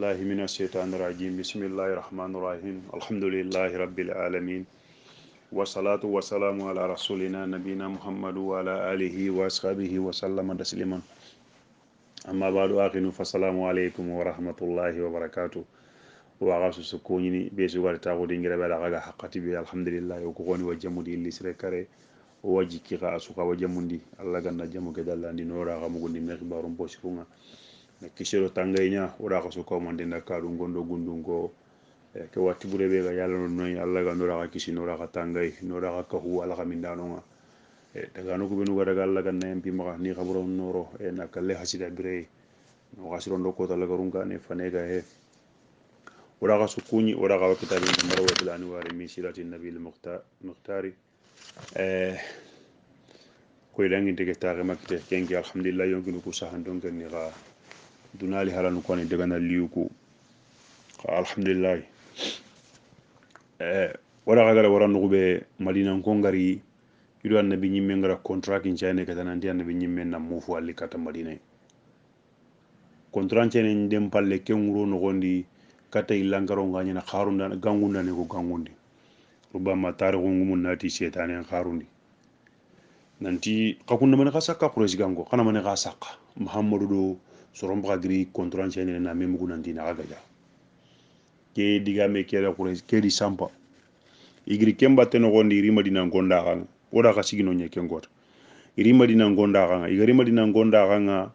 الله من الشيطان الرجيم بسم الله الرحمن الرحيم الحمد لله رب العالمين والصلاة والسلام على رسولنا نبينا محمد وعلى آله وأصحابه وسلم تسليما أما بعد آخر فالسلام عليكم ورحمة الله وبركاته وغاسو سكوني بيسوغار تاغو دينغرا بلا غا حقاتي بي الحمد لله وكوني وجمودي اللي سركاري waji kika asuka wajamundi Allah ganna jamu ke dalla ndi nora ga mugundi me xibarum bosirunga na kishiro tangaynya ora ka suka mande na karu gondo gundungo ke watti burebe ga yalla non noy Allah ga nora ga kishi nora ga tangay nora ga kahu ala ga mindano daga no ko benu ga daga Allah ganna yampi ma ni xabro noro na kalle hasida bire no ga siro ndoko tala garunga ne fanega he ora ga sukuni ora ga kitabi marwa bilani wari min sirati nabil muqtari ko ilangi dege taare makte kengi alhamdulillah yonginu ko sahan don ganni ga dunali halanu ko ni daga na liuko alhamdulillah wara ga gara wara nugube madina ko ngari ido annabi nyimme ngara contrat kin chane kata nan di annabi nyimme na mufu alli kata madina contrat chane ndem palle kenguro no gondi kata ilangaro nganya na kharunda gangunda ne ko gangundi rubama tarihu ngumun nati seytanen kharundi nanti kakunda mane khasaka quraish gango kana mane khasaka muhammadu do sorom bagri kontrol chene na memugo nanti na gaja ke diga me kera quraish ke di sampa igri kemba teno gondi rima dina gonda kan oda ka sigino nyeke ngota rima dina gonda kan igri madina gonda kan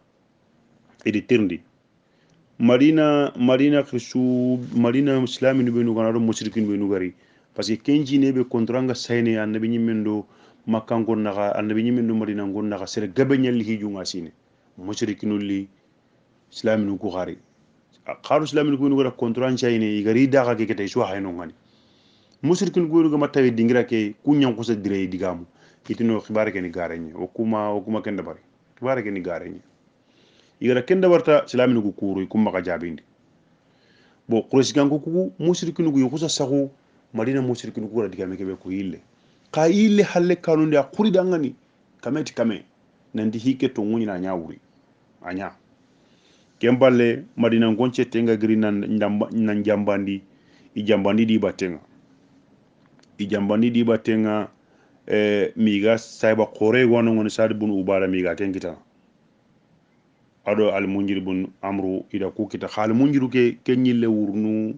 edi tirndi madina khisu madina muslimin benu kana do mushrikin benu gari parce que kenji ne be kontranga sayne annabi nyimendo makkango naga annabi nyimendo madina ngon naga sere gabenyal hiju ngasine mushrikinu li islaminu ko khari kharu islaminu ko ngora kontran sayne igari daga ke kete so hayno ngani mushrikinu ko ngama tawi dingira ke kunyan ko sa dire digamu itino khibare ke ni garenye o kuma kenda bari khibare ke ni garenye igara kenda barta islaminu ko kuru kuma ka jabindi bo quraish gango ku mushrikinu ko yusa sagu madina musrikin kura diga meke be ko yille ka yille halle kanundi akuri dangani kameti kame nandi hike to nguni na nyawuri anya kemballe madina gonche tenga gri nan jambandi di batenga miga sayba qore wono ngoni sadi bun ubara miga tenkita ado al munjir bun amru ida ku kita khal munjiru ke kenyille wurnu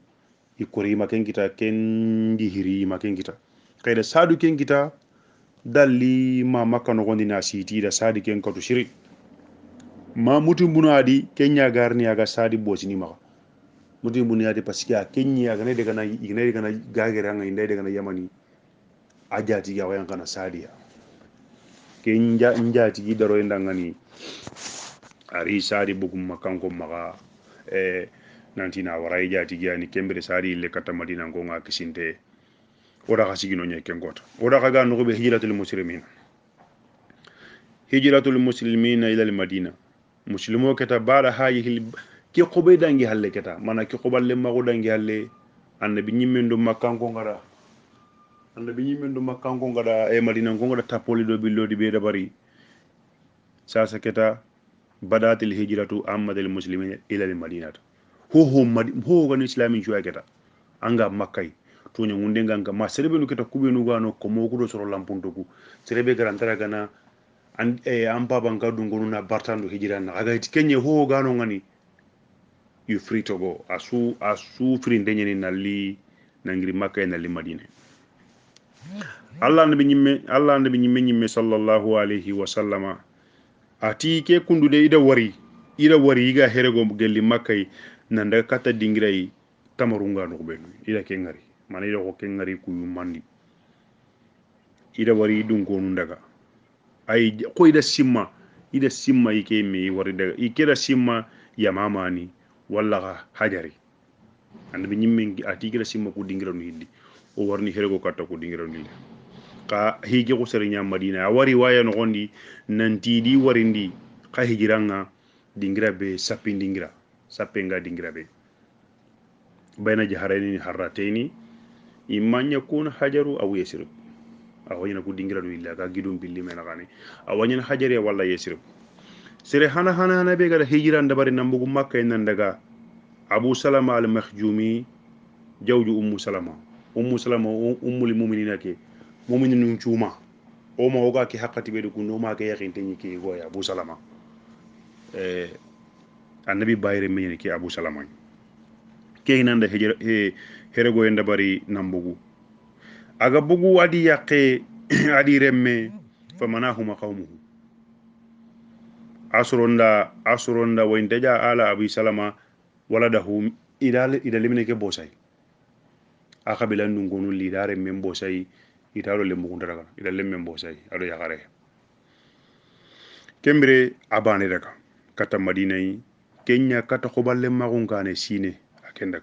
ikori maken kita kendi hiri maken kita kayda sadu ken kita dalli ma makka no gondi na siti da sadi ken katu shiri ma mutum bunadi kenya garni aga sadi bosini ma mutum bunadi paske kenya ga ne daga na igne daga na gagere nga inde daga na yamani ajati ga wayan kana sadiya kenya njati gi daro ndangani ari sadi bugum makanko maga nanti na waray jati giani kembere sari le kata madina ngonga kisinte oda ka sigino nyeke ngota oda ka ga no be hijratul muslimin ila al madina muslimo keta bara hayi ki qobe dangi halle keta mana ki qoballe mago dangi halle annabi nyimmendo makkanko ngada e madina ngonga tapoli do billodi be da bari sasa keta badatil hijratu ammadil muslimin ila al madinatu ho gani islamin shuwa keta anga makai to nya ngunde nganga ma serebe no keta kubenu gano ko mo kudo soro lampunto ku serebe garantara gana an baba ngadu ngonu na bartando hijira na aga tikenye ho gano ngani you free to go asu free ndenye ni nali nangiri makai na li madina Allah nabi nyimme sallallahu alaihi wasallama ati ke kundude ida wari iga herego gelli makai nanda kata dingirai tamarunga no benu ida kengari mana ida ko kengari ku mandi ida wari dun ko ndaga ay ko ida simma ike mi wari daga ikeda simma ya mamani walla hajari annabi nyimmen ati keda simma ku dingira no hiddi o warni herego kata ku dingira no hiddi ka hige ko serinya madina a wari waya no gondi nanti di warindi ka hijiranga dingira be sappi dingira sappenga dingira be bayna jaharayni harrataini imman yakun hajaru aw yasrib awanyana ku dingira do illa ga gidum billi mena gani awanyana hajari walla yasrib sere hana be gara hijira ndabari nambugu makka en daga abu salama al makhjumi jawju ummu salama ummul mu'minina ke mu'minun chuma o ma oga ki haqqati be ko no ma ke yakhinte ni ki go ya abu salama annabi bayre men ki abu salama ke hinanda here go enda bari nambugu aga bugu adi yaqe adi remme famanahuma qawmuhu asronda wa intaja ala abi salama waladahu ida limine ke bosay aka bilan ngonu lidare men bosay italo le mugun daga ida lemme bosay ado yakare kembre abane daga kata madina yi kenya kata khoballe magun kane sine akenda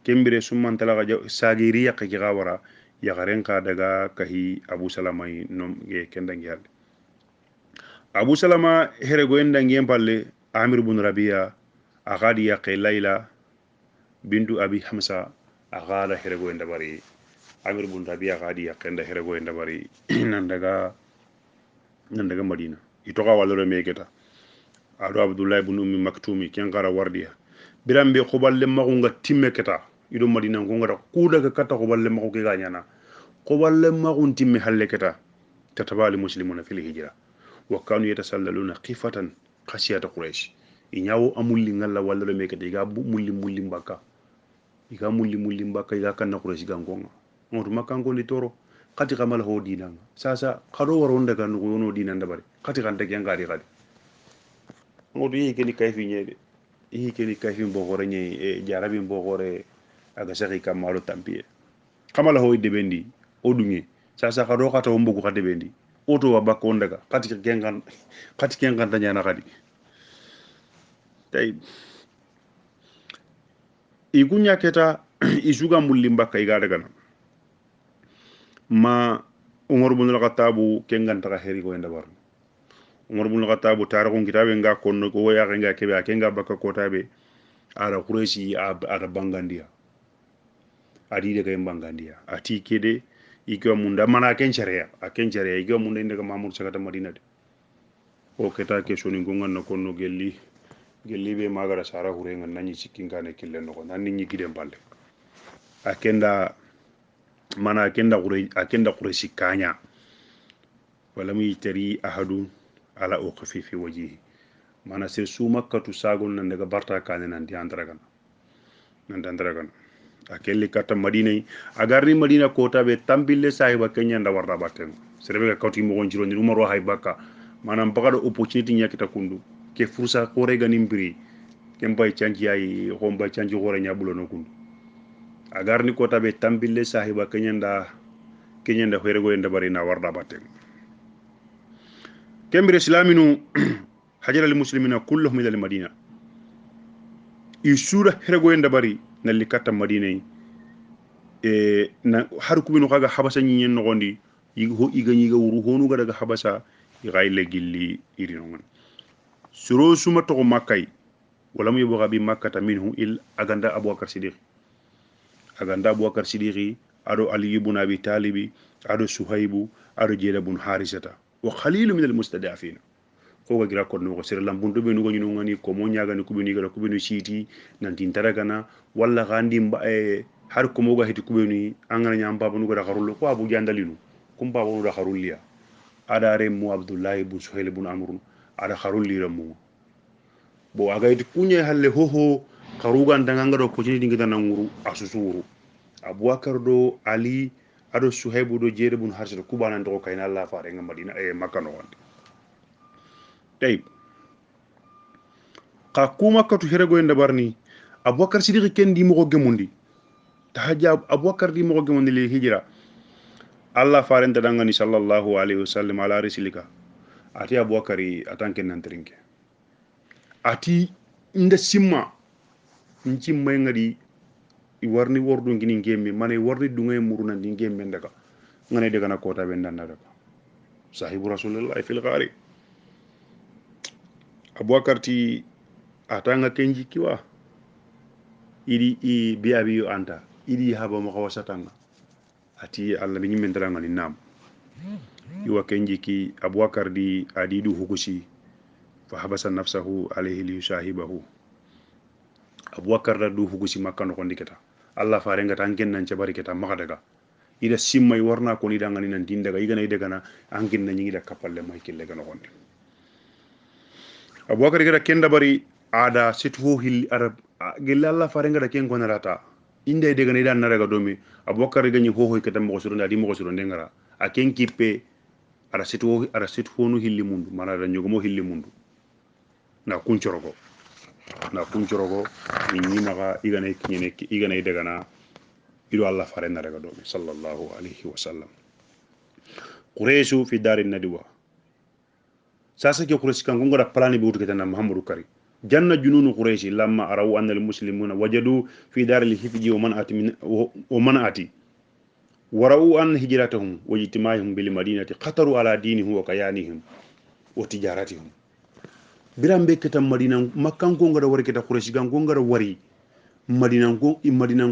kembre summan talaga sagiri yakki gawara yakaren ka daga kahi abu salama nom ge kenda ngyal abu salama here go enda ngiem palle amir ibn rabi'a agadi yaqe layla bintu abi hamsa agada here go enda bari amir ibn rabi'a agadi yaqe enda here go enda bari nan daga madina itoka waloro meketa ado abdullah ibn ummi maktumi ken gara wardiya birambe khoballe magunga timme keta ido madina ngonga ku daga kata khoballe magu ke ganyana khoballe magun timme halle keta tatabali muslimuna fil hijra wa kanu yatasallaluna qifatan khashiyata quraish inyawo amulli ngalla wallo meketa iga mulli mbaka iga kan na quraish gangonga ngoto makango ni toro kati kamala ho dinanga sasa khado waronda kan ko yono dinanda bare kati kan tagi ngari kadi ngoto yi keni kayfi nyede yi keni kayfi mbogore nye jarabi mbogore aga saki kamalo tampiye kamala ho debendi odunge sasa khado kata ombugo kade bendi oto wa bakko ndaga kati kengan tanyana kadi tay igunya keta isuga mulli mbaka iga daga ma umar ibn al-khattab kengan taka heri ko enda bar umar ibn al-khattab tarakun kitabe nga konno ko ya nga kebe akenga baka kotabe ara quraishi ada bangandia adi daga bangandia ati kede ikyo munda mana aken charia ikyo munda indaga mamur sagata madina de o keta ke soni gongan na konno gelli be magara sara hurenga nanyi cikkingane kille no nanni nyi gidem balle akenda quraishi kanya wala mi tari ahadu ala uqfi fi wajhihi mana sir su makkatu sagol nan daga barta kane nan di andragan akelli kata madina agarni madina kota be tambille sahiba kenya nda warda batten serbe ka kawti mo gonjiro ni umaro hay bakka manam bagado opportunity nyakita kundu ke fursa kore ganim biri kem bay canji ay homba canji hore nyabulo no kundu agarni kota be tambille sahiba kenya nda herego enda bari na warda batten kembire islaminu hajara lil muslimina kulluhum ila al madina isura herego enda bari nalli katta madina na har kubinu kaga habasa nyen no gondi iganyi ga wuru honu ga daga habasa igayle gilli irino ngon suro suma to makkay wala mu yebo gabi makkata minhu il aganda abubakar siddiqi ado ali ibn abi talibi ado suhaybu ado jela bun harisata wa khalil min al mustadafin ko ga gira ko no sir lambunto be nugo nyino ngani ko mo nyaga ni kubini gara kubini siti nan tin taragana walla gandi har ko mo ga hiti kubini angana nyamba bu nugo da kharul ko abu jandalinu kum baba nu da kharulliya ada re mu abdullah ibn suhayl ibn amr ada kharulli ramu bo aga hiti kunye halle ho karugan danganga do ko jini dinga nan wuru asusuru abubakar do ali ado suhaybu do jere bun harsata kubana ndo kayna allah faare ngam madina makka no wonde tay ka kuma katu herego en dabarni abubakar siddiq kendi mo ko gemundi tahajja abubakar di mo ko gemundi li hijra allah faare ndangani sallallahu alaihi wasallam ala rasulika ati abubakari atanke nan trinke ati nda simmancimma ngadi warni wordu ngini ngemi mane warni dungay muruna ndi ngemi ndaka ngane de kana kota ben dan daga sahibu rasulullah fil qari abubakar ti atanga kenji kiwa idi biabi yo anta idi haba mo kawasatanga ati alla bi nyimen dara ngani nam iwa kenji ki abubakar di adidu hukusi fa habasa nafsahu alayhi li yusahibahu abubakar da du hugusi makka no kondi keta allah fare ngata anken nan cabari keta maka daga ida simmay warna ko ni dangani nan dindaga igana ida na anken nan nyida kapalle may kille gano kondi abubakar gada kenda bari ada situ hil arab gella allah fare ngata ken ko narata inde de gana ida na daga domi abubakar ganyi ho keta mo suru ndadi mo suru ndengara aken kippe ara situ honu hilli mundu mana da nyogo mo hilli mundu na kuncorogo ni naga igana kinyene igana daga na ido allah fare na daga domi sallallahu alaihi wasallam quraishu fi darin nadwa sasa ke quraish kan gonga da plani bi wutukata na muhammadu kari janna jununu quraish lamma araw anna al muslimuna wajadu fi dar al hifji wa man'ati warau an hijratahum wa ijtima'ihum bil madinati qataru ala dinihim wa kayanihim wa tijaratihim birambe keta madina makkan ko ngada wari keta quraish gan ko ngada wari madina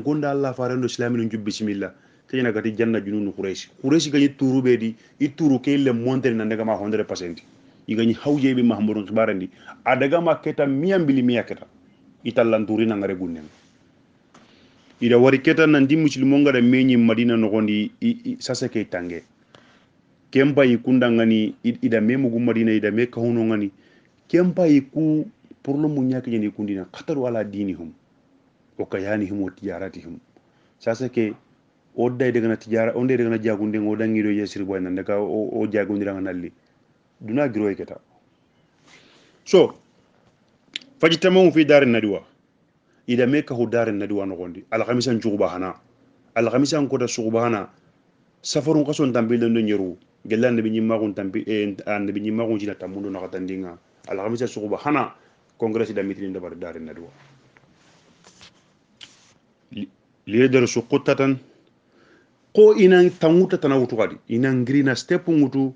ko nda allah farando islamin jubbi bismillah kayna gati janna jununu quraish gani turu bedi ituru kele monter na daga ma 100% igani hawje bi mahmudun khibarandi adaga ma keta miyambili miyaketa itallan turi na ngare gunnen ida wari keta nan di muslimo ngada meñi madina no gondi sasa ke tange kempa ikunda ngani ida memu gu madina ida me ka hono ngani kempa iku porlo munyake jeni kundina khataru ala dinihum o kayanihim wa tijaratihim sasa ke o day daga na tijara on day daga na jagunde ngo dangido yesir boy nan daga o jagundira ngalli duna giro keta so fajitamu fi darin nadwa ida meka hu darin nadwa no gondi al khamisan jugubahana al khamisan ko da sugubahana safarun qason tambil no nyeru gelan nabi nyimma gon tambi nabi nyimma gon jina tamundo na katandinga al khamisan sugubahana congress da mitrin da bar darin nadwa leader suqutatan ko inan tanguta tanawutu kadi inan grina step ngutu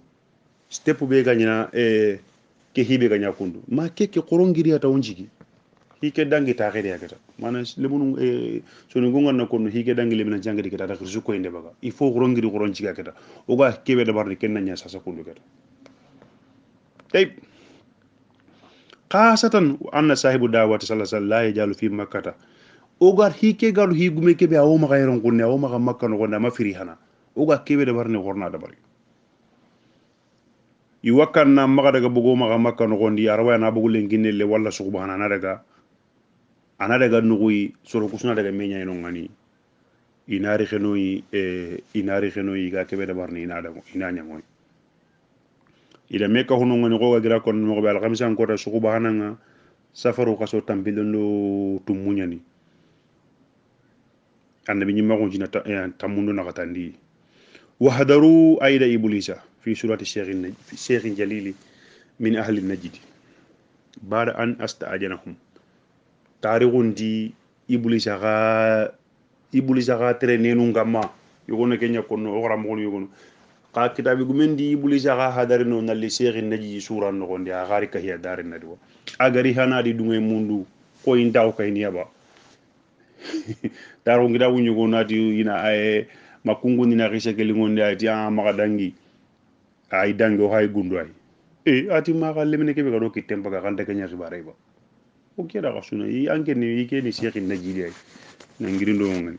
step be ganya ke hibe ganya kundu ma keke korongiri ata onjigi hike dangi ta khede yakata mana lemun sonu gonga na kono hike dangi lemina jangadi kata da khirsu ko inde baga il faut korongiri koronji yakata oga kebe da barni kenna nya sasa kundu kata tay khasatan anna sahibu dawati sallallahu alaihi wasallam yajalu fi makkata ogar hike galu higume kebe awo maka yaron kunne awo maka makka no gonda ma firi hana oga kebe da barni gorna da bari iwakan na maka daga bugo maka makka no gondi arwa na bugo lengine le walla subhana na daga ana daga nugui soro kusuna daga menya ino ngani inari khenoyi ga kebe da barni ina da ina nyamoy ida meka hono ngani ko ga gira kon mo be al khamsan ko ta subhana nga safaru kaso tambilondo tumunyani annabi nyima ko jina tamundo na katandi wahdaru aida iblisa في سورة الشيخ الجليل من أهل النجد بعد أن أستأجنهم تاريخون دي إبليس غا ترينينون غما يقولون كينيا كونو أغرام غونو يقولون قا كتابي قمين دي إبليس غا هادرينو نالي شيخ النجد سورة نغون دي أغاري كهيا دار الندوة أغاري هانا دي دونغي موندو كوين داو كينيا با تارون كدا ونيقون نادي ينا makungu nina kisha kelingonde ati maka dangi ay dangi o hay gundu ay ati maka lemine kebe kado kitempa ka kanta kenya khibare ba o keda kasuna yi anke ni yike ni Sheikh Najidi ay ngirindo ngani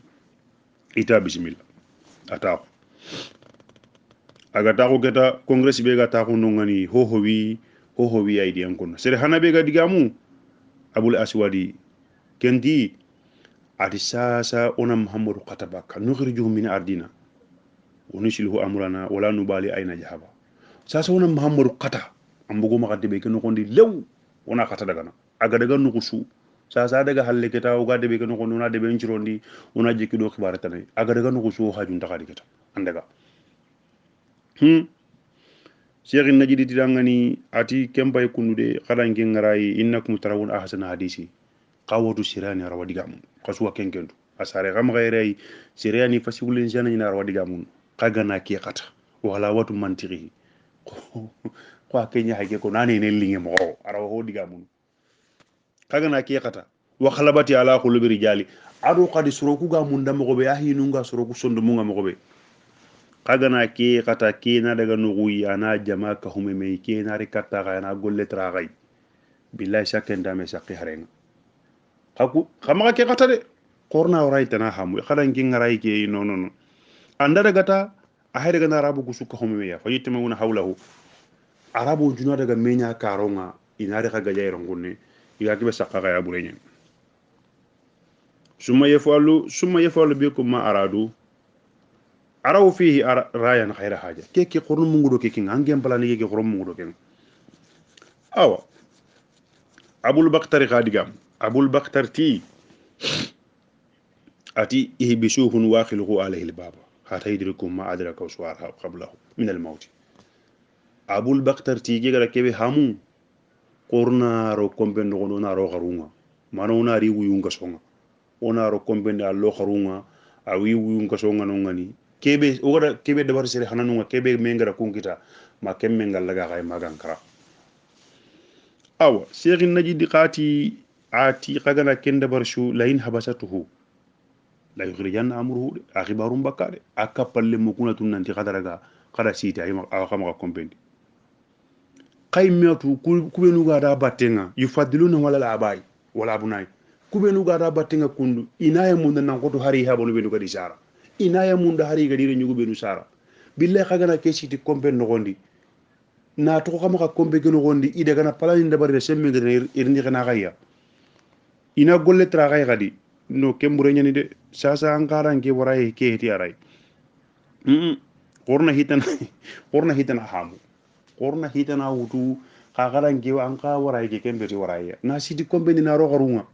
ita bismillah ata aga ta ko geta congress be ga ta ko ngani ho wi ay di ankon sere hanabe ga digamu abul aswadi kendi ati sasa ona muhammadu qatabaka nukhrijuhu min ardina wa nushilhu amrana wala nubali aina jahaba sasa ona muhammadu qata ambugo makade be ken kondi lew ona qata daga na aga daga nukusu sasa daga halle keta o gade be ken kondi ona de be njirondi ona jeki do khibara tanay aga daga nukusu hajun takadi keta andaga Sheikh Najidi tidangani ati kembay kunude qadangi ngarai innakum tarawun ahsana hadisi qawatu sirani rawadigamu kasuwa kenkendu asare gam gairai sirani fasibulin jana ina rawadigamu kagana ki qata wala watu mantiri ko kenya hage ko nane ne linge mo araw ho digamu kagana ki qata wa khalabati ala qulubi rijali adu qad suruku ga munda mo be ahinu nga suruku sondo mo nga mo be kagana ki qata ki na daga nuguyi ana jama ka hume me ki na rikata ga na golle tragai billahi shakenda me shaqi harenga khama ke kata de korna warai tana hamu khadan kin ngarai ke no no no anda daga ta a hay daga arabu ku suka homo ya fa yitamuna hawlahu arabu juna daga menya karonga ina daga ga jayron gunne iga kibe sakka ya burenyen summa yafalu bikum ma aradu araw fihi rayan khayra haja keke qorno mungudo keke ngam balani keke qorno mungudo keke awa abul baktari khadigam abul baktar ti ati ihbisuhun waqiluhu alayhi albab hatta yudrikum ma adraka suwara qablahu min almaut abul baktar ti gegara kebe hamu qorna ro kombe no na ro garunga mano na ri wuyunga songa ona ro kombe na lo garunga awi wuyunga songa no ngani kebe ora kebe dabar sere hananunga kebe mengara kunkita ma kemme ngalaga kay magankara awa sheikhin najidi qati ati qagana kenda barshu lain habasatuhu la yukhrijanna amruhu akhibarum bakade akapalle mukunatun nanti qadaraga qada siti ay kama kombendi qaymatu kubenu gada batenga yufadiluna wala labai wala bunai kubenu gada batenga kundu inaya munda nan goto hari habonu benu gadi sara inaya munda hari gadi re nyugo benu sara billahi qagana kesiti komben no gondi na to kama kombe geno gondi ide gana palani ndabare semme ngene irni kana gaya ina golle tra gaya gadi no kembure nyani de sasa ankara ngi waray ke heti aray qorna hitana hamu qorna hitana wutu khagara ngi anka waray ke kembeti waray na sidi kombe ni na ro garunga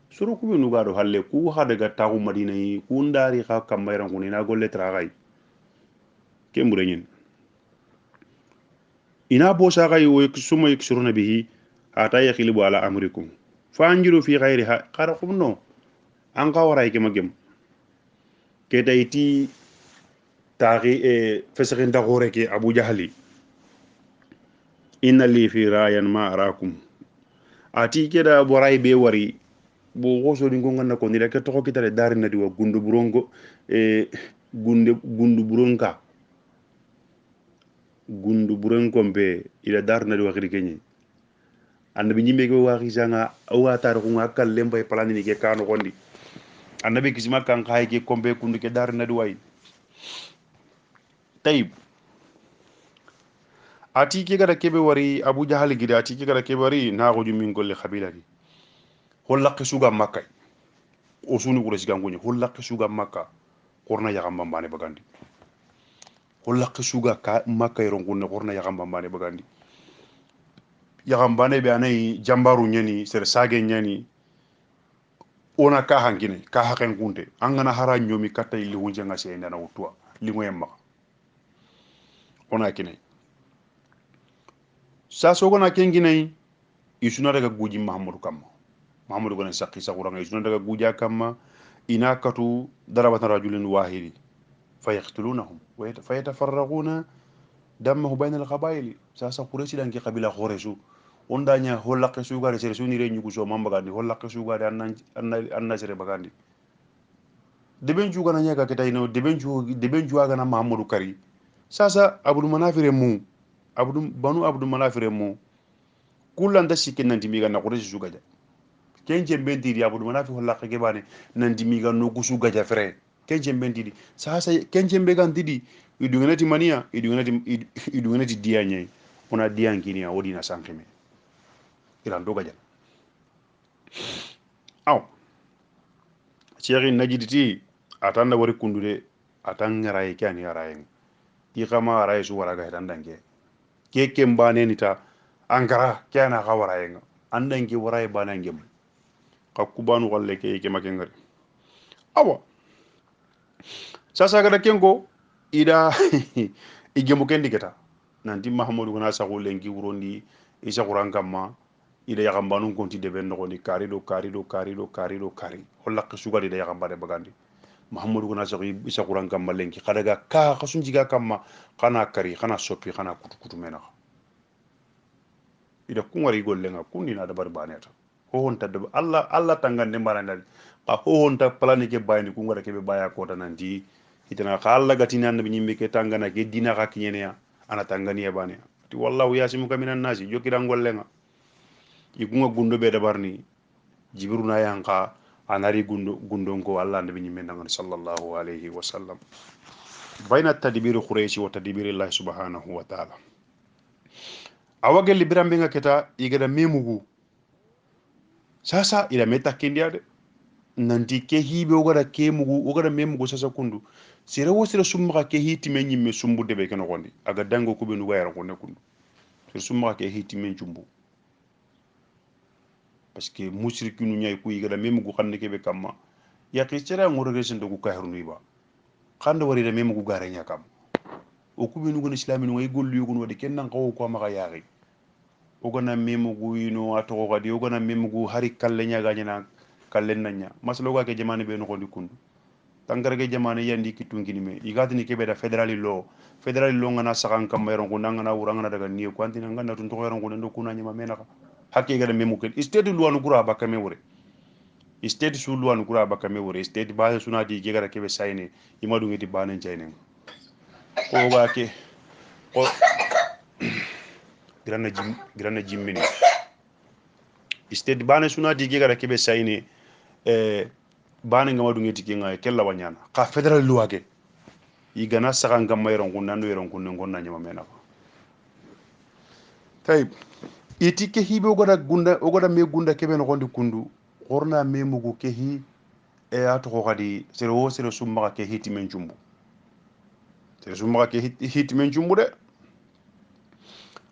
suru ku benu gado halle ku hada ga tagu madina yi ku ndari kha kamayran ku ni na golle tra gay kembure nyani ina bosa gay wo suma yaksuruna bihi ata yakhlibu ala amrikum fanjiru fi ghayriha qarakum no an ka waray ke magem ke dayti tari fesrin da gore ke abu jahali inna li fi rayan ma arakum ati ke da waray be wari bo goso di ngonna ko ni rek to ko kitale dari na di wa gundu burongo gundu buronka gundu buronkombe ila dar na di wa khiri kenyi annabi nyimbe ko wa xisanga wa tar ko ngakal lembay plani ni ke kanu gondi annabi kisima kan khay ke kombe kundu ke dar na duway tayib ati ke gada kebe wari abu jahal gida ati ke gada kebe wari na goju min golle khabila gi holla qisuga makka o sunu ko sigan gonye holla qisuga makka korna ya gamba mbane bagandi holla qisuga ka makka yron gonne korna ya gamba mbane bagandi ya gamba ne be anay jambaru nyani ser sage nyani ona ka hangine ka haken kunte angana hara nyomi kata ili wunje nga se ndana utwa lingwemma ona kine sa so gona kengine isuna daga guji mahamudu kamma mahamudu gona sakki sakuranga isuna daga guja kamma ina katu darabatan rajulin wahidi fayaqtulunahum wa fayatafarraquna damahu bayna al-qabaili sa qurayshi dan ki qabila khoresu ondanya hollaqe sugade sere suni re nyugo so mambagandi hollaqe sugade anna sere bagandi deben jugana nyaga ketayno deben juga na mahamudu kari sasa abdul manafire mu abdul manafire mu kullan da shikin nan dimiga na qurayshi sugaja kenje bentidi abdul manafi hollaqe ke bane nan dimiga no gusugaja fere kenje bentidi sasa kenje begandidi idunganati mania idunganati dianye ona diankini ya wodi na sankime iran doga jan aw cheikh najiditi atanda wari kundude atanga raye kyani raye ki kama raye su waraga tandange keke mbane nita ankara kyana ka waraye nga andange waraye banange kakubanu walle ke makengari awa sasa kada kengo ida igemu kendi keta nanti mahamudu gona sagu lengi wurondi isa kurankamma ida yakambanu konti de ben nogoni kari holla qisugadi da yakambare bagandi mahamudu gona sagu isa kurankamma lengi kadaga ka kasunjiga kamma kana kari kana soppi kana kutu mena ida kungari gollenga kunina da bar baneta ho honta de alla tangande marandal ka ho honta plani ke bayni kungara ke be baya ko tananti itana khalla gatina annabi nyimbe ke tangana ke dina ka kinyene ana tangani bane ti wallahu yasimuka minan nasi jokira ngollenga ikunga gundo be dabarni jibiru na yanka anari gundonko Allah nabi nyimen dangan sallallahu alaihi wasallam bayna tadbir quraish wa tadbir Allah subhanahu wa ta'ala awagel birambe nga keta igada memugu sasa ila meta kindia de nanti ke hibe ogada ke mugu ogada memugu sasa kundu sira wosira summa ke hiti men nyimme sumbu debe keno gondi aga dango ko be nuga yara gonde kundu sir summa ke hiti men jumbu parce que musrikinu nyay ku igada memugu xanne ke be kamma ya ke sira ngoro resen do ku kayru nuiba xanda wari da memugu gare nya kam o ku be nugo islamin way gollu yugo wadi ken nan xaw ko ma yaari ogana memugu ino ato gadi ogana memugu hari kalle nya ganyana kallen nanya maslo ga ke jamane be no gondi kundu tangara ke jamane yandi kitungini me igatini kebe da federal law ngana sakan kam mayron ko nangana urangana daga niyo ko antina ngana tun to yaron ko ndo kuna nyama mena hakke ga memu ken state luwanu kura baka me wure state su luwanu kura baka me wure state ba suna di ke ga kebe sayne imadu ngiti banen jayne ko ga ke ko grana jimmini state bane suna di ke ga kebe sayne bane ngama du ngeti kinga kella wanyana ka federal luwage igana saka ngam mayron ko nando yeron ko ngonna nyama mena ko tay iti ke hibe ogoda me gunda kebe no gondi kundu gorna me mugu ke hi ato ko kadi sere summa ke hiti men jumbu sere summa ke hiti men jumbu de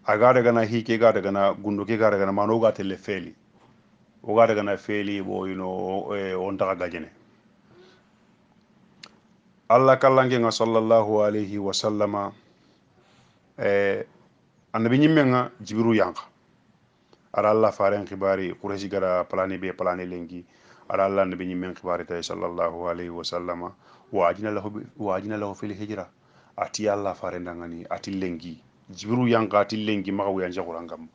aga daga na hike ga daga na gundo ke ga daga na mano ga tele feli o ga daga na feli bo on daga gajene Allah kallange nga sallallahu alaihi wa sallama annabi nyimme nga jibiru yanka ara Allah faren khibari quraish gara plani be plani lengi ara Allah nabi nyimme khibari tay sallallahu alaihi wa sallama wa ajina lahu fil hijra ati Allah faren dangani ati lengi jibiru yanka ati lengi maka wuyan jakurangam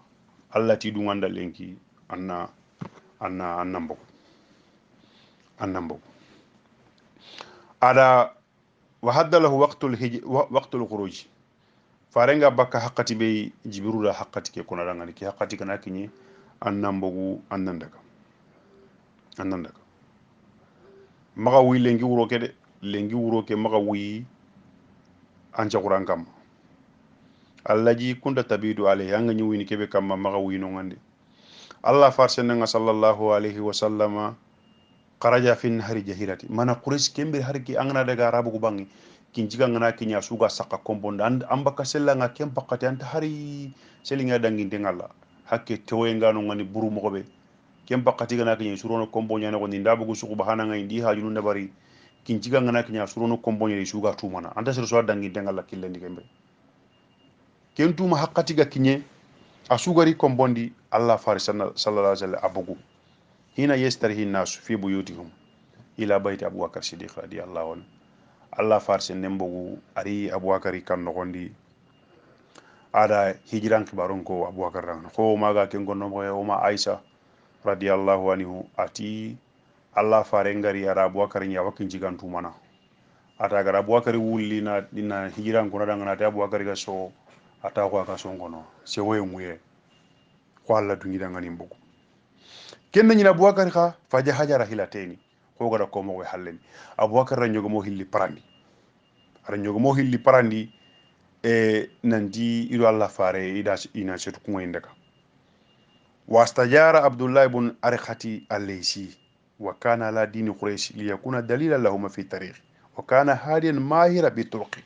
Allah ti dunganda lengi anna mbok ada وحد له وقت الخروج farenga bakka haqqati be jibiru da haqqati ke kona dangani ki haqqati kana kinyi annan bogu annan daga maga wi lengi wuro ke de lengi wuro ke maga wi anja quran kam allaji kunda tabidu alayhi anga nyi wini kebe kam maga wi no ngande Allah farsenna sallallahu alaihi wa sallama kharaja fi nahri jahilati mana quraish kembe harki angana daga arabu ko bangi kin jiga ngana kinya suga saka kombonda ambaka sella nga kem pakati anta hari selinga dangi ngalla hakke tewe ngano ngani buru mo be kem pakati gana kinya surono kombonya na ko ndi ndabugo suku bahana nga indi hajunu ndabari kin jiga ngana kinya surono kombonya di suga tumana anta ser so dangi ngalla killendi kembe ken tuma hakkati ga kinye asugari kombondi Allah farisana sallallahu alaihi wasallam abugu hina yastarihi nasu fi buyutihum ila bayti abubakar siddiq radiyallahu anhu Allah farse nembogu ari abubakar kan nogondi ada hijran kibaron ko abubakar ran ko maga ken gonno mo o ma aisha radiyallahu anhu ati Allah fare ngari ara abubakar nya wakin jigantu mana ata gara abubakar wulli na dina hijran ko nadanga na ta abubakar ga so ata ko aka so ngono se woy muye ko Allah dungi danga ni mbogu kenna nyina abubakar kha faja hajara hilateni ko gara ko mo halleni abubakar ran jogo mo hilli parandi ara jogo mo hilli parandi nandi ido Allah fare ina setu ko indaka wastajara abdullah ibn arkhati al-laysi wa kana la din quraish li yakuna dalilan lahum fi tarikh wa kana hadiyan mahira bi turqi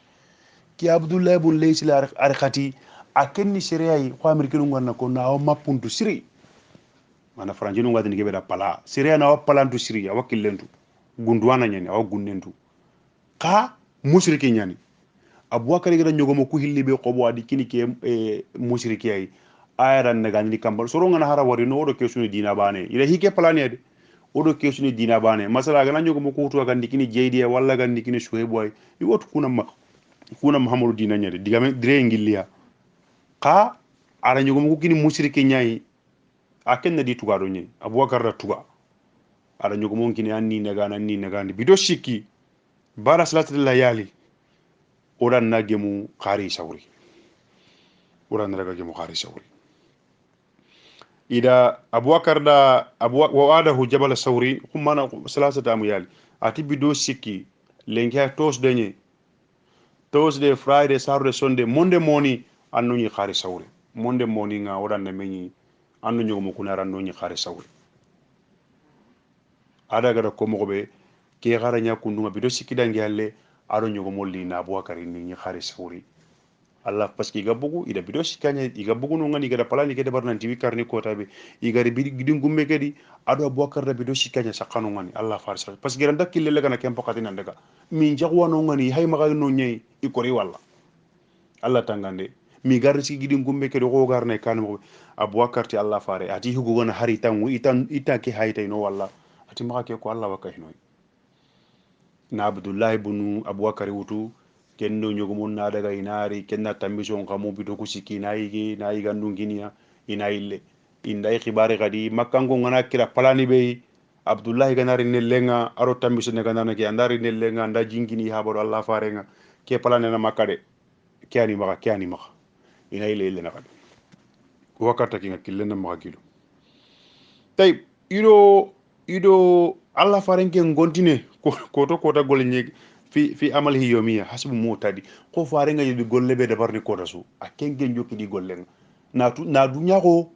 ki abdullah ibn laysi al-arkhati akenni siriyai ko amerikanu ngonna ko na mapuntu siri mana franjinu ngadi ngebe da pala siriya na wapalantu siri ya wakilentu gunduana nyani aw gunnentu ka mushriki nyani abubakar gida nyogo mo ku hillibe ko bo adi kini ke mushriki ay ayran naga ni kambal soro ngana hara wari no do kesuni dina bane ila hike plani ade odo kesuni dina bane masala ga nyogo mo ko to ga ndikini jeydi walla ga ndikini shuhaybu ay i wotu kuna muhammadu dina nyade digame dire ngilliya ka ara nyogo mo ko kini mushriki nyai akenna di tuga do nyi abubakar da tuga ara nyogo mo kini anni naga ni bido shiki bara salatul layali oran nagemu qari sawri ida abubakar da wa adahu jabal sawri kumana salasata amuyali ati bido sikki lenke Thursday, Friday, Saturday, Sunday, Monday morning annu ñi xari sawre Monday morning nga wadan na meñi annu ñogo mo kunara annu ñi xari sawre ada gada ko mo be ke xara nya kundu bido sikki dangi halle ado ñogo molli na abubakar ni ñi xari sawri Allah parce que iga bugu ida bido sikanya iga bugu no ngani gada palani ke debar nanti wikarni kota be iga bi gidin gumme kedi ado abubakar da bido sikanya sakano ngani Allah farsa parce que randa kille lega na kempo katina daga min jagwa no ngani hay maga no nyai ikori walla Allah tangande mi garri si gidin gumme kedi ko garne kanu abubakar ti Allah fare ati hugo gona hari tan ita ke hayta no walla ati maga ke ko Allah wakahino na abdullahi bunu abubakar wutu kendo nyogo mun na daga inari kenna tambison kamu bido kusiki na yigandu ginia ina ille indai khibari gadi makango ngana kira palani be abdullahi ganari nellenga aro tambison ne ganana ke andari nellenga anda jingini habaro Allah farenga ke palane na makade ke ani maka ina ille ille nakade wakata kinga killenna maka kilo tay ido Allah farenke ngontine koto kota gol nyeg fi amal hi yomiya hasbu mutadi ko faare nga yidi golle be dabar ni kota su a kenke njoki di golle na dunya ko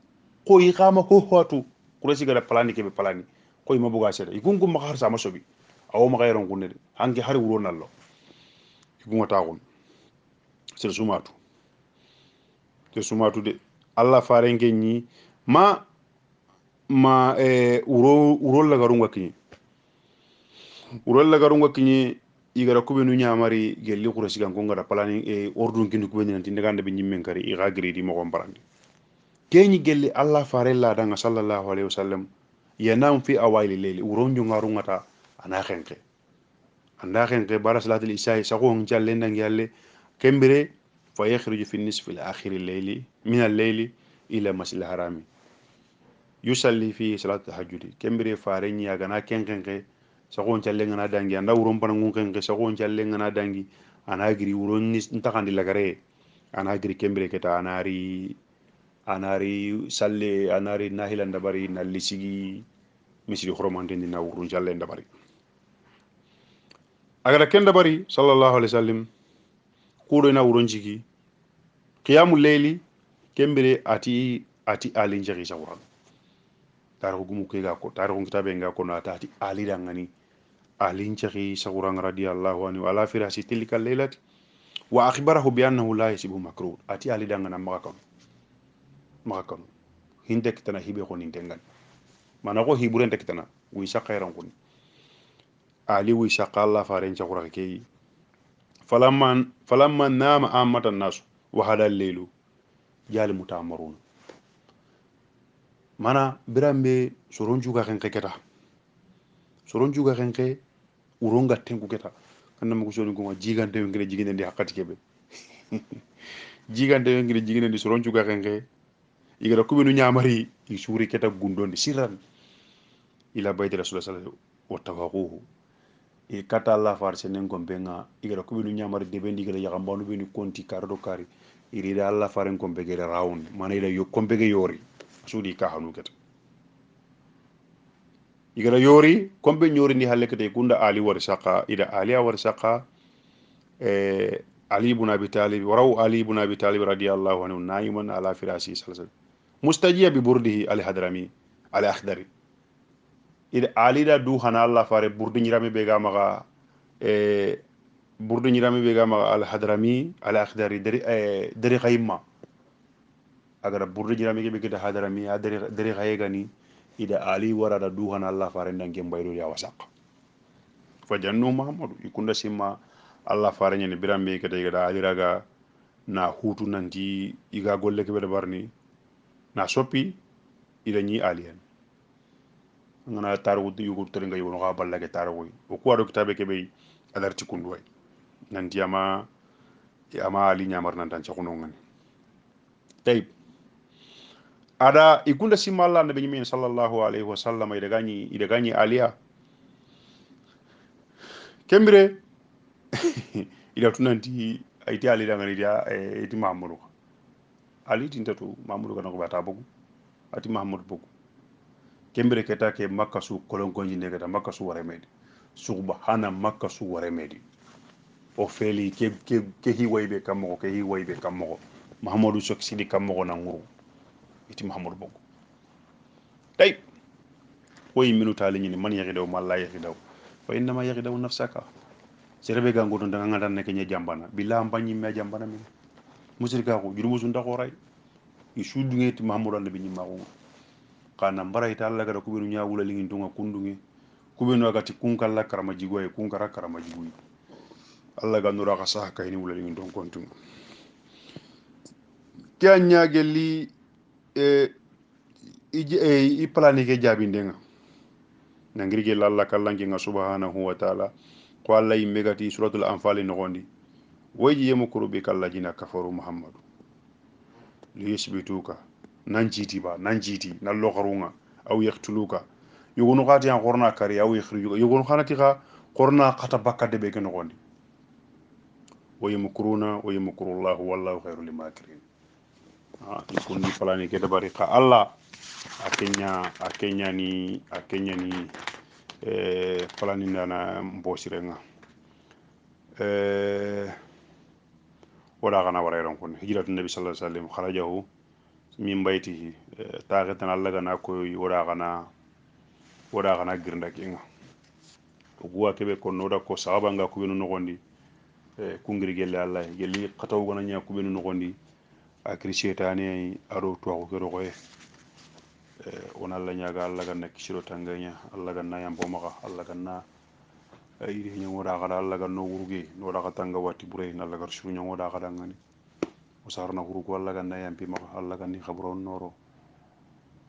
yi xama ko hotu kuresi gada palani ke be palani ko yi mabuga seda ikungu ma har sama sobi awo ma gayron kunne de hanke har wuro nallo ikunga taxun sir sumatu de Allah faare ngenyi ma uro lagarunga kinyi igara kubenu ñamari gelli khura sigan ko ngara palani ordun kindu kubenu nanti ndagande be nyimmen kari iga gredi mo gon barandi keñi gelli Allah farella danga sallallahu alaihi wasallam yanam fi awaili layli uronju ngarungata ana khenke anda khenke bara salatul isha sako jalle ndangi yalle kembere fa yakhruju fi nisfi al akhir al layli min al layli ila masjid al harami yusalli fi salatul tahajjud kembere fare nya gana kenkenke sagon challe ngana dangi anda uron pan ngun kenke sagon challe ngana dangi ana giri uron ni ntakandi lagare ana giri kembere keta anari salle anari nahilan dabari nalli sigi misiri khoromantindi na urun challe dabari agara ken dabari sallallahu alaihi wasallam kudo na urun jigi qiyamul layli kembere ati alin jagi sawran taro gumu ke ga ko taro kitabe nga ko na tati ali dangani alin jagi sawran radiyallahu anhu ala firasi tilka laylati wa akhbarahu bi annahu la yasibu makruh ati ali dangana maka kanu hinde kitana hibe ko nintengan mana ko hiburen kitana wi shaqairan kun ali wi shaqa Allah faren chakura ke falamma nama amatan nasu wa hada al-laylu jali mutamarun mana birambe soronju ga kenke keta soronju ga kenke uronga tenku keta kanna ko soni ko jigante ngire jiginde ndi hakati kebe jigante ngire jiginde ndi soronju ga kenke igara kubenu ñamari i suuri keta gundondi sirran ila bayti rasulullah sallallahu alaihi wasallam wa tawaquhu e kata Allah far senen ko benga igara kubenu ñamari de bendi igara yakambanu beni konti kardo kari irida Allah faren ko begere rawun mana ila yo ko bege yori sudi ka hanu keta igara yori kombe nyori ni halle kete kunda ali war saqa ida ali war saqa ali ibn abi talib waraw ali ibn abi talib radiyallahu anhu naiman ala firasi sallallahu alaihi wasallam mustajiya bi burdihi al hadrami al akhdari ida ali da du hana Allah fare burdi nyirami be ga maga burdi nyirami be ga maga al hadrami al akhdari dari khayma agara burdi nyirami be ga hadrami dari khayegani ida ali warada du hana Allah fare ndange mbaydo ya wasaq fajannu muhammadu ikunda simma Allah fare nyani birambe kete ga ali raga na hutu nanti iga golle ke be barni na soppi ila ñi alien ngana taru yugo terenga yugo ga balla ke taru o ko ado kitabe ke be alarti kundu way nanti ama ali nyamar nan tan cakuno ngani tay ada ikunda simalla nabi min sallallahu alaihi wasallam ida gani aliya kembire ida tunanti aiti ali dangani dia iti mamuru ali tintatu mamuru kana ko bata bugu ati mahamadou bogu kembere keta ke makka su kolonkonji ndegata makka su wara medi subhana makka su wara medi o feli ke hi waybe kammo ke hi waybe kammo mahamadou sok sidi kammo na nguru iti mahamadou bogu tay koy minuta li ni man yaxidaw ma la yaxidaw fa innama yaxidaw nafsaka serebe ga ngoto ndanga ngata nek nya jambana billah mbañi me jambana min musirka ko juru musu ndako ray isu dungeti mahamadou ande bi ni mako kana mbara ita Allah gada kubenu nya wula lingin tunga kundunge kubenu agati kunkalla karama jigoye kunkara karama jigoye Allah ga nura ka saha kayni wula lingin ton kontum kya nya gelli i plani ke jabindenga nangiri gel Allah kallanki nga subhanahu wa ta'ala ko Allah yimmegati suratul anfal nogondi wayji yemukuru bi kallajina kafaru muhammadu liyasbituka nanjiti ba nanjiti nallo kharunga aw yaqtuluka yugunu khati an qorna kari aw yakhrijuka yugunu khanati kha qorna khata bakka de be ke nogondi wayamkuruna wayamkurullahu wallahu khairul makirin ikundi plani ke dabari kha Allah akenya ni plani nana mbosirenga wala gana warayron kun hijratu nabi sallallahu alaihi wasallam kharajahu min baitihi taagatan Allah gana koy wada gana girnda kinga guwa kebe ko noda ko sahaba nga ko benu nogondi kungiri gelle Allah gelli khataw gona nya ko benu nogondi akri shetani aro to ko kero koy on Allah nyaga Allah ganna kishiro tanganya Allah ganna yambo maka Allah ganna iri nyoda gada Allah ganno wuruge noda ka tanga wati bure Allah gar shuru nyoda gada ngani usarna wurugo Allah ganna yambi maka Allah ganni khabron noro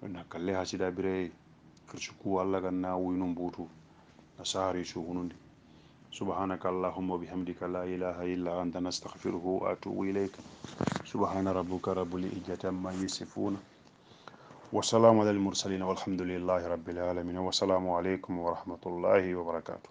na kalle hasida bire kirsuku Allah ganna wuynum butu nasari shugunundi سبحانك اللهم وبحمدك لا إله إلا أنت نستغفره وأتوب إليك سبحان ربك رب العزة عما يصفون وسلام على المرسلين والحمد لله رب العالمين والسلام عليكم ورحمة الله وبركاته